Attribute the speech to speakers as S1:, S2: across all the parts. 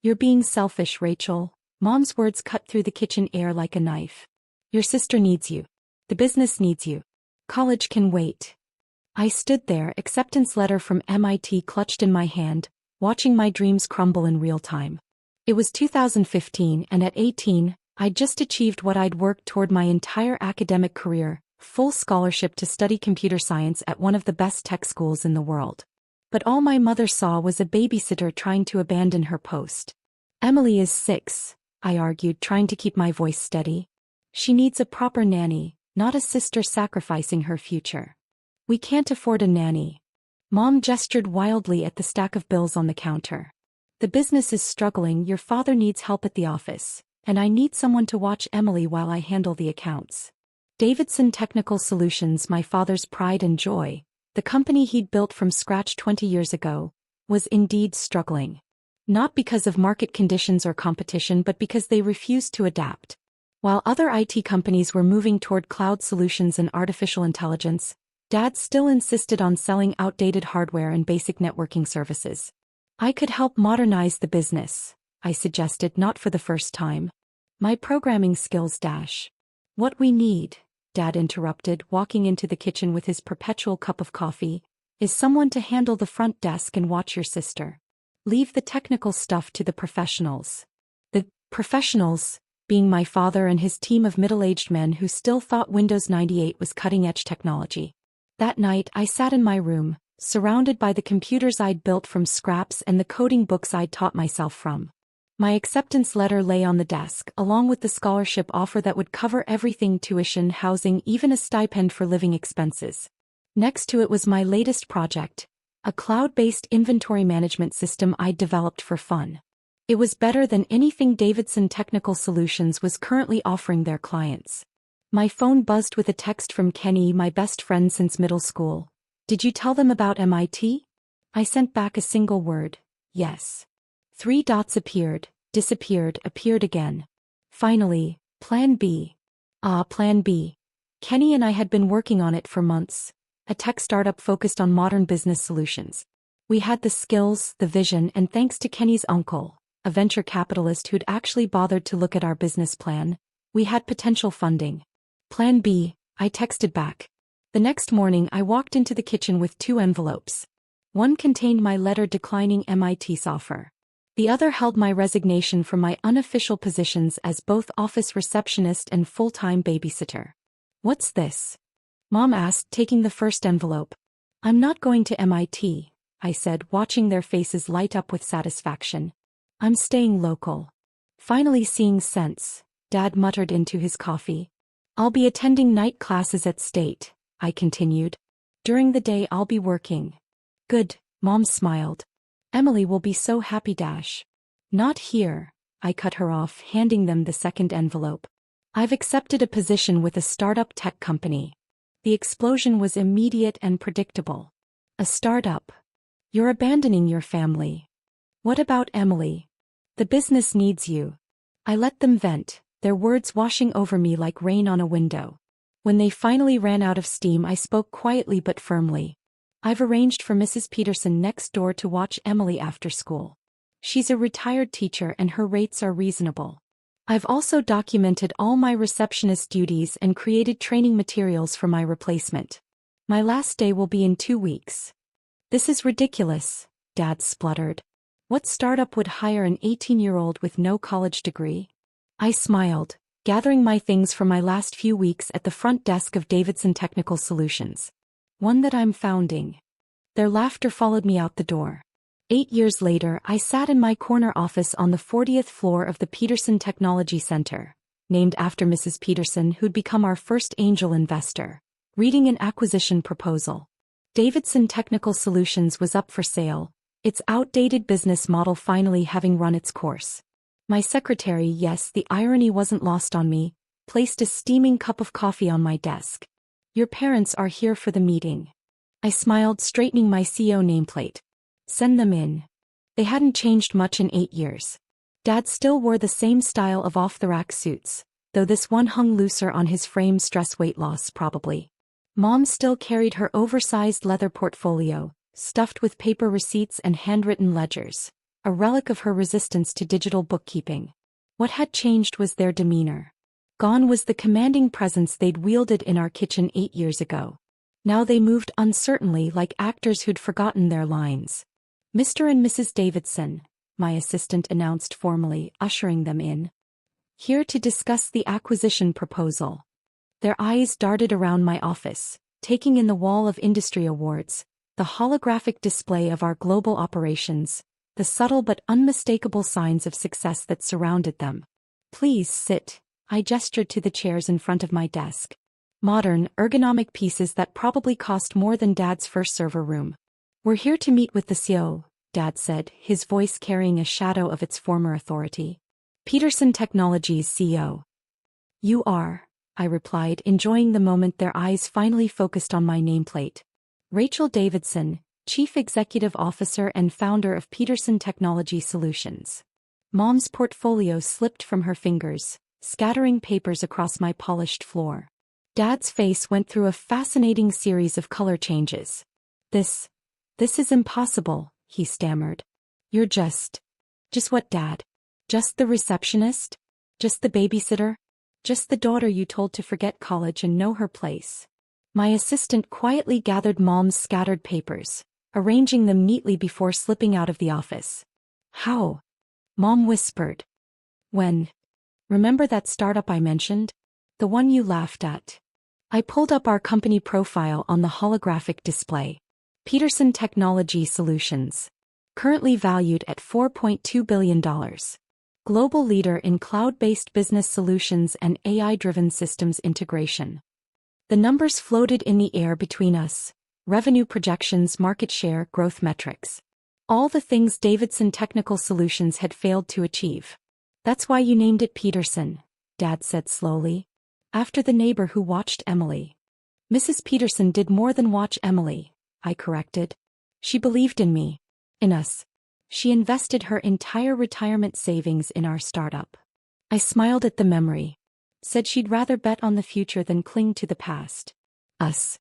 S1: You're being selfish, Rachel. Mom's words cut through the kitchen air like a knife. Your sister needs you. The business needs you. College can wait. I stood there, acceptance letter from MIT clutched in my hand, watching my dreams crumble in real time. It was 2015 and at 18, I'd just achieved what I'd worked toward my entire academic career, full scholarship to study computer science at one of the best tech schools in the world. But all my mother saw was a babysitter trying to abandon her post. Emily is 6, I argued, trying to keep my voice steady. She needs a proper nanny, not a sister sacrificing her future. We can't afford a nanny. Mom gestured wildly at the stack of bills on the counter. The business is struggling, your father needs help at the office, and I need someone to watch Emily while I handle the accounts. Davidson Technical Solutions, my father's pride and joy, the company he'd built from scratch 20 years ago, was indeed struggling. Not because of market conditions or competition, but because they refused to adapt. While other IT companies were moving toward cloud solutions and artificial intelligence, Dad still insisted on selling outdated hardware and basic networking services. I could help modernize the business, I suggested, not for the first time. My programming skills dash. What we need, Dad interrupted, walking into the kitchen with his perpetual cup of coffee, is someone to handle the front desk and watch your sister. Leave the technical stuff to the professionals. The professionals, being my father and his team of middle-aged men who still thought Windows 98 was cutting-edge technology. That night I sat in my room, surrounded by the computers I'd built from scraps and the coding books I'd taught myself from. My acceptance letter lay on the desk, along with the scholarship offer that would cover everything: tuition, housing, even a stipend for living expenses. Next to it was my latest project, a cloud-based inventory management system I'd developed for fun. It was better than anything Davidson Technical Solutions was currently offering their clients. My phone buzzed with a text from Kenny, my best friend since middle school. Did you tell them about MIT? I sent back a single word, yes. 3 dots appeared, disappeared, appeared again. Finally, Plan B. Plan B. Kenny and I had been working on it for months, a tech startup focused on modern business solutions. We had the skills, the vision, and thanks to Kenny's uncle, a venture capitalist who'd actually bothered to look at our business plan, we had potential funding. Plan B, I texted back. The next morning I walked into the kitchen with 2 envelopes. One contained my letter declining MIT's offer. The other held my resignation from my unofficial positions as both office receptionist and full-time babysitter. What's this? Mom asked, taking the first envelope. I'm not going to MIT, I said, watching their faces light up with satisfaction. I'm staying local. Finally seeing sense, Dad muttered into his coffee. I'll be attending night classes at State, I continued. During the day I'll be working. Good, Mom smiled. Emily will be so happy dash. Not here, I cut her off, handing them the second envelope. I've accepted a position with a startup tech company. The explosion was immediate and predictable. A startup. You're abandoning your family. What about Emily? The business needs you. I let them vent, their words washing over me like rain on a window. When they finally ran out of steam, I spoke quietly but firmly. I've arranged for Mrs. Peterson next door to watch Emily after school. She's a retired teacher and her rates are reasonable. I've also documented all my receptionist duties and created training materials for my replacement. My last day will be in 2 weeks. This is ridiculous, Dad spluttered. What startup would hire an 18-year-old with no college degree? I smiled, gathering my things from my last few weeks at the front desk of Davidson Technical Solutions. One that I'm founding. Their laughter followed me out the door. 8 years later, I sat in my corner office on the 40th floor of the Peterson Technology Center, named after Mrs. Peterson, who'd become our first angel investor, reading an acquisition proposal. Davidson Technical Solutions was up for sale, its outdated business model finally having run its course. My secretary, yes, the irony wasn't lost on me, placed a steaming cup of coffee on my desk. Your parents are here for the meeting. I smiled, straightening my CO nameplate. Send them in. They hadn't changed much in 8 years. Dad still wore the same style of off-the-rack suits, though this one hung looser on his frame. Stress weight loss probably. Mom still carried her oversized leather portfolio, stuffed with paper receipts and handwritten ledgers. a relic of her resistance to digital bookkeeping. What had changed was their demeanor. Gone was the commanding presence they'd wielded in our kitchen 8 years ago. Now they moved uncertainly like actors who'd forgotten their lines. "Mr. and Mrs. Davidson," my assistant announced formally, ushering them in. "Here to discuss the acquisition proposal." Their eyes darted around my office, taking in the wall of industry awards, the holographic display of our global operations, the subtle but unmistakable signs of success that surrounded them. "Please sit," I gestured to the chairs in front of my desk. Modern, ergonomic pieces that probably cost more than Dad's first server room. "We're here to meet with the CEO, Dad said, his voice carrying a shadow of its former authority. "Peterson Technologies CEO." "You are," I replied, enjoying the moment their eyes finally focused on my nameplate. "Rachel Davidson, Chief Executive Officer and founder of Peterson Technology Solutions." Mom's portfolio slipped from her fingers, scattering papers across my polished floor. Dad's face went through a fascinating series of color changes. This is impossible," he stammered. "You're just what, Dad? Just the receptionist? Just the babysitter? Just the daughter you told to forget college and know her place?" My assistant quietly gathered Mom's scattered papers, arranging them neatly before slipping out of the office. "How?" Mom whispered. Remember that startup I mentioned? The one you laughed at?" I pulled up our company profile on the holographic display. Peterson Technology Solutions. Currently valued at $4.2 billion. Global leader in cloud-based business solutions and AI-driven systems integration. The numbers floated in the air between us. Revenue projections, market share, growth metrics. All the things Davidson Technical Solutions had failed to achieve. "That's why you named it Peterson," Dad said slowly. "After the neighbor who watched Emily." "Mrs. Peterson did more than watch Emily," I corrected. "She believed in me. In us. She invested her entire retirement savings in our startup." I smiled at the memory. Said she'd rather bet on the future than cling to the past. "Us."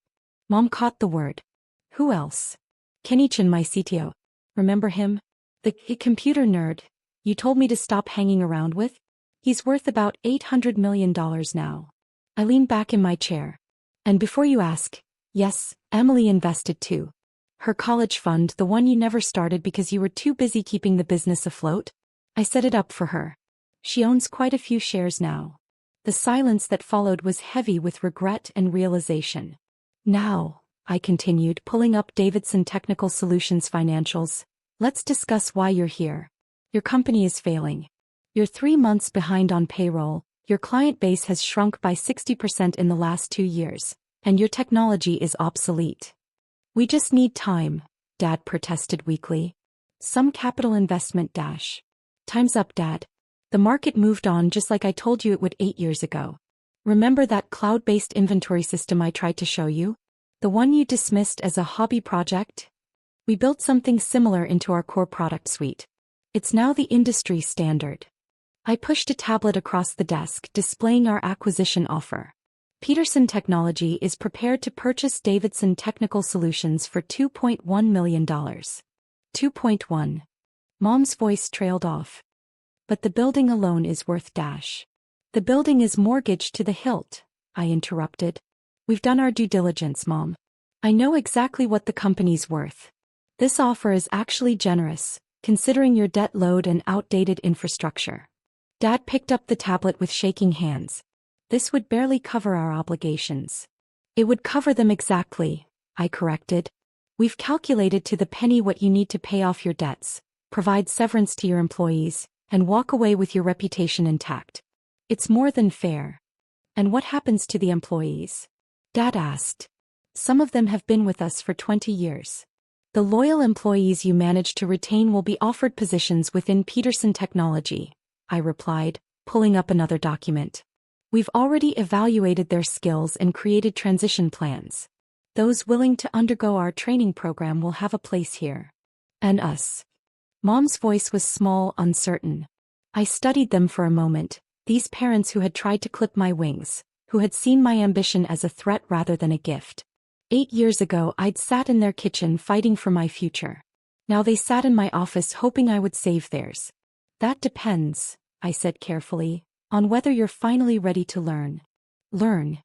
S1: Mom caught the word. "Who else?" "Kenichon, my CTO. Remember him? The computer nerd you told me to stop hanging around with? He's worth about $800 million now." I leaned back in my chair. "And before you ask, yes, Emily invested too. Her college fund, the one you never started because you were too busy keeping the business afloat. I set it up for her. She owns quite a few shares now." The silence that followed was heavy with regret and realization. "Now," I continued, pulling up Davidson Technical Solutions financials, "let's discuss why you're here. Your company is failing. You're 3 months behind on payroll, your client base has shrunk by 60% in the last 2 years, and your technology is obsolete." "We just need time," Dad protested weakly. "Some capital investment dash." "Time's up, Dad. The market moved on just like I told you it would 8 years ago. Remember that cloud-based inventory system I tried to show you? The one you dismissed as a hobby project? We built something similar into our core product suite. It's now the industry standard." I pushed a tablet across the desk, displaying our acquisition offer. Peterson Technology is prepared to purchase Davidson Technical Solutions for $2.1 million. 2.1. Mom's voice trailed off. "But the building alone is worth dash." "The building is mortgaged to the hilt," I interrupted. "We've done our due diligence, Mom. I know exactly what the company's worth. This offer is actually generous, considering your debt load and outdated infrastructure." Dad picked up the tablet with shaking hands. "This would barely cover our obligations." "It would cover them exactly," I corrected. "We've calculated to the penny what you need to pay off your debts, provide severance to your employees, and walk away with your reputation intact. It's more than fair." "And what happens to the employees?" Dad asked. "Some of them have been with us for 20 years. The loyal employees you manage to retain will be offered positions within Peterson Technology," I replied, pulling up another document. "We've already evaluated their skills and created transition plans. Those willing to undergo our training program will have a place here." "And us?" Mom's voice was small, uncertain. I studied them for a moment, these parents who had tried to clip my wings, who had seen my ambition as a threat rather than a gift. 8 years ago I'd sat in their kitchen fighting for my future. Now they sat in my office hoping I would save theirs. That depends, I said carefully, on whether you're finally ready to learn. Learn.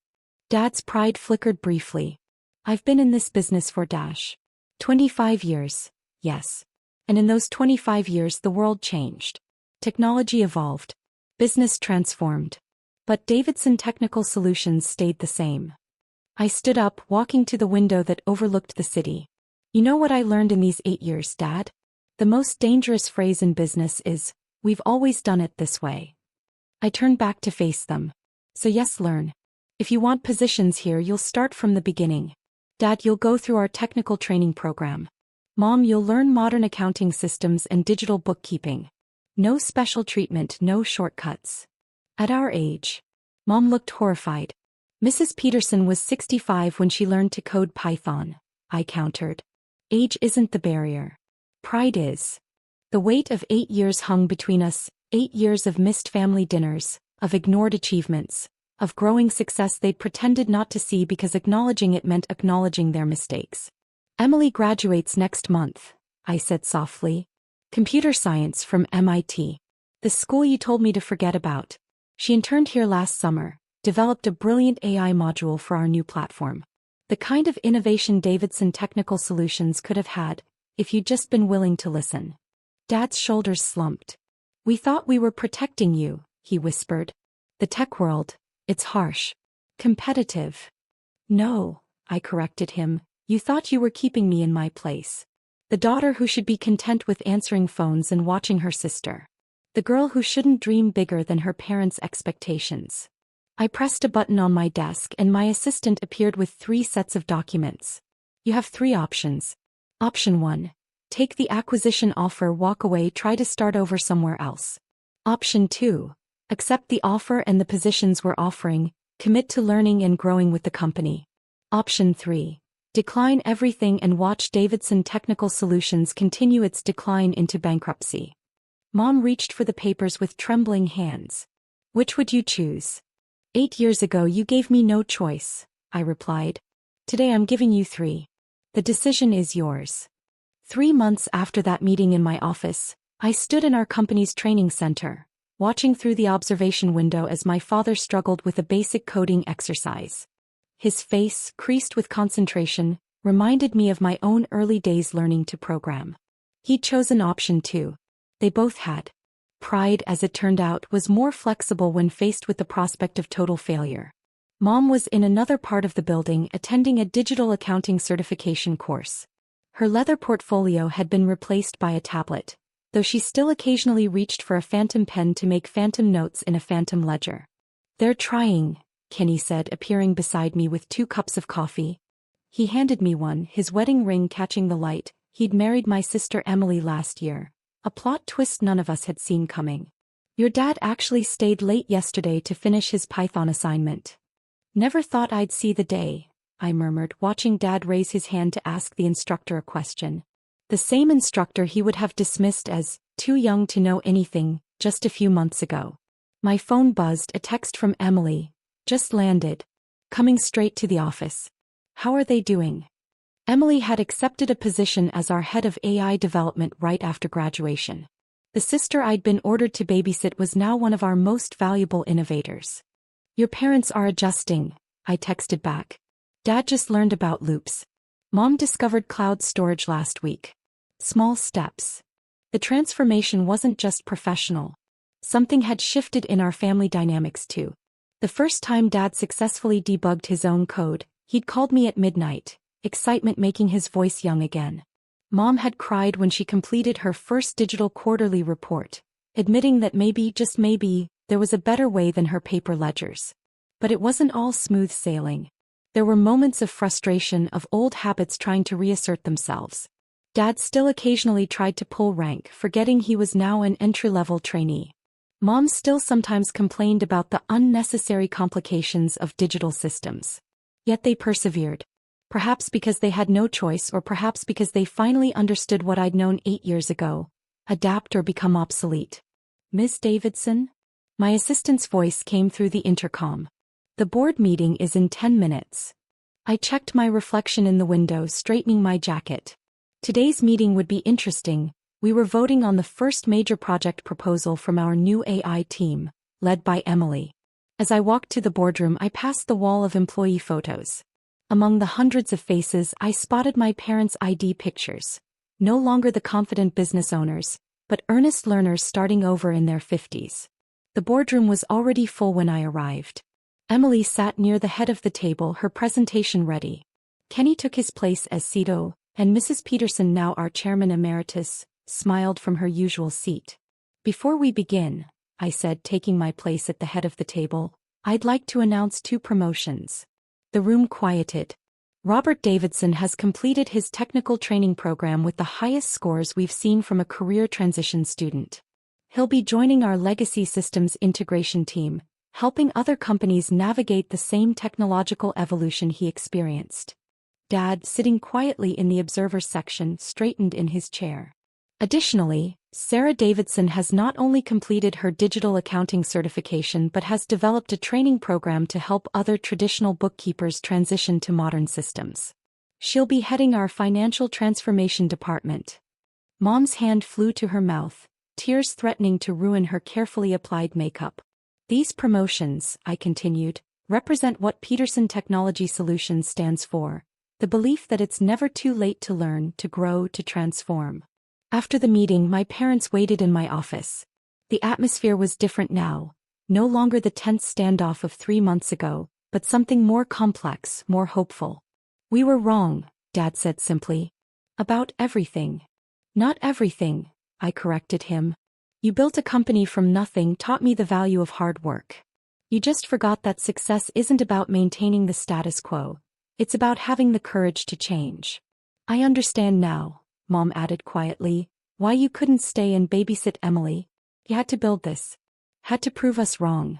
S1: Dad's pride flickered briefly. I've been in this business for 25 years, yes. And in those 25 years the world changed. Technology evolved. Business transformed. But Davidson Technical Solutions stayed the same. I stood up, walking to the window that overlooked the city. You know what I learned in these 8 years, Dad? The most dangerous phrase in business is, we've always done it this way. I turned back to face them. So yes, learn. If you want positions here, you'll start from the beginning. Dad, you'll go through our technical training program. Mom, you'll learn modern accounting systems and digital bookkeeping. No special treatment, no shortcuts. At our age. Mom looked horrified. Mrs. Peterson was 65 when she learned to code Python, I countered. Age isn't the barrier. Pride is. The weight of 8 years hung between us, 8 years of missed family dinners, of ignored achievements, of growing success they'd pretended not to see because acknowledging it meant acknowledging their mistakes. Emily graduates next month, I said softly. Computer science from MIT. The school you told me to forget about. She interned here last summer, developed a brilliant AI module for our new platform. The kind of innovation Davidson Technical Solutions could have had, if you'd just been willing to listen. Dad's shoulders slumped. We thought we were protecting you, he whispered. The tech world, it's harsh. Competitive. No, I corrected him, you thought you were keeping me in my place. The daughter who should be content with answering phones and watching her sister. The girl who shouldn't dream bigger than her parents' expectations. I pressed a button on my desk and my assistant appeared with 3 sets of documents. You have 3 options. Option 1. Take the acquisition offer, walk away, try to start over somewhere else. Option 2. Accept the offer and the positions we're offering, commit to learning and growing with the company. Option 3. Decline everything and watch Davidson Technical Solutions continue its decline into bankruptcy. Mom reached for the papers with trembling hands. Which would you choose? 8 years ago you gave me no choice, I replied. Today I'm giving you 3. The decision is yours. 3 months after that meeting in my office, I stood in our company's training center, watching through the observation window as my father struggled with a basic coding exercise. His face, creased with concentration, reminded me of my own early days learning to program. He'd chosen option 2. They both had. Pride, as it turned out, was more flexible when faced with the prospect of total failure. Mom was in another part of the building attending a digital accounting certification course. Her leather portfolio had been replaced by a tablet, though she still occasionally reached for a phantom pen to make phantom notes in a phantom ledger. They're trying, Kenny said, appearing beside me with 2 cups of coffee. He handed me one, his wedding ring catching the light. He'd married my sister Emily last year. A plot twist none of us had seen coming. Your dad actually stayed late yesterday to finish his Python assignment. Never thought I'd see the day, I murmured, watching Dad raise his hand to ask the instructor a question. The same instructor he would have dismissed as too young to know anything just a few months ago. My phone buzzed, a text from Emily. Just landed. Coming straight to the office. How are they doing? Emily had accepted a position as our head of AI development right after graduation. The sister I'd been ordered to babysit was now one of our most valuable innovators. Your parents are adjusting, I texted back. Dad just learned about loops. Mom discovered cloud storage last week. Small steps. The transformation wasn't just professional. Something had shifted in our family dynamics too. The first time Dad successfully debugged his own code, he'd called me at midnight, excitement making his voice young again. Mom had cried when she completed her first digital quarterly report, admitting that maybe, just maybe, there was a better way than her paper ledgers. But it wasn't all smooth sailing. There were moments of frustration, of old habits trying to reassert themselves. Dad still occasionally tried to pull rank, forgetting he was now an entry-level trainee. Mom still sometimes complained about the unnecessary complications of digital systems. Yet they persevered. Perhaps because they had no choice, or perhaps because they finally understood what I'd known 8 years ago. Adapt or become obsolete. Miss Davidson? My assistant's voice came through the intercom. The board meeting is in 10 minutes. I checked my reflection in the window, straightening my jacket. Today's meeting would be interesting. We were voting on the first major project proposal from our new AI team, led by Emily. As I walked to the boardroom, I passed the wall of employee photos. Among the hundreds of faces, I spotted my parents' ID pictures. No longer the confident business owners, but earnest learners starting over in their 50s. The boardroom was already full when I arrived. Emily sat near the head of the table, her presentation ready. Kenny took his place as CEO, and Mrs. Peterson, now our chairman emeritus, smiled from her usual seat. "Before we begin," I said, taking my place at the head of the table, "I'd like to announce 2 promotions." The room quieted. Robert Davidson has completed his technical training program with the highest scores we've seen from a career transition student. He'll be joining our legacy systems integration team, helping other companies navigate the same technological evolution he experienced. Dad, sitting quietly in the observer section, straightened in his chair. Additionally, Sarah Davidson has not only completed her digital accounting certification but has developed a training program to help other traditional bookkeepers transition to modern systems. She'll be heading our financial transformation department. Mom's hand flew to her mouth, tears threatening to ruin her carefully applied makeup. "These promotions," I continued, "represent what Peterson Technology Solutions stands for, the belief that it's never too late to learn, to grow, to transform." After the meeting, my parents waited in my office. The atmosphere was different now, no longer the tense standoff of 3 months ago, but something more complex, more hopeful. "We were wrong," Dad said simply. "About everything." "Not everything," I corrected him. "You built a company from nothing, taught me the value of hard work. You just forgot that success isn't about maintaining the status quo. It's about having the courage to change." "I understand now," Mom added quietly, "why you couldn't stay and babysit Emily. You had to build this. Had to prove us wrong."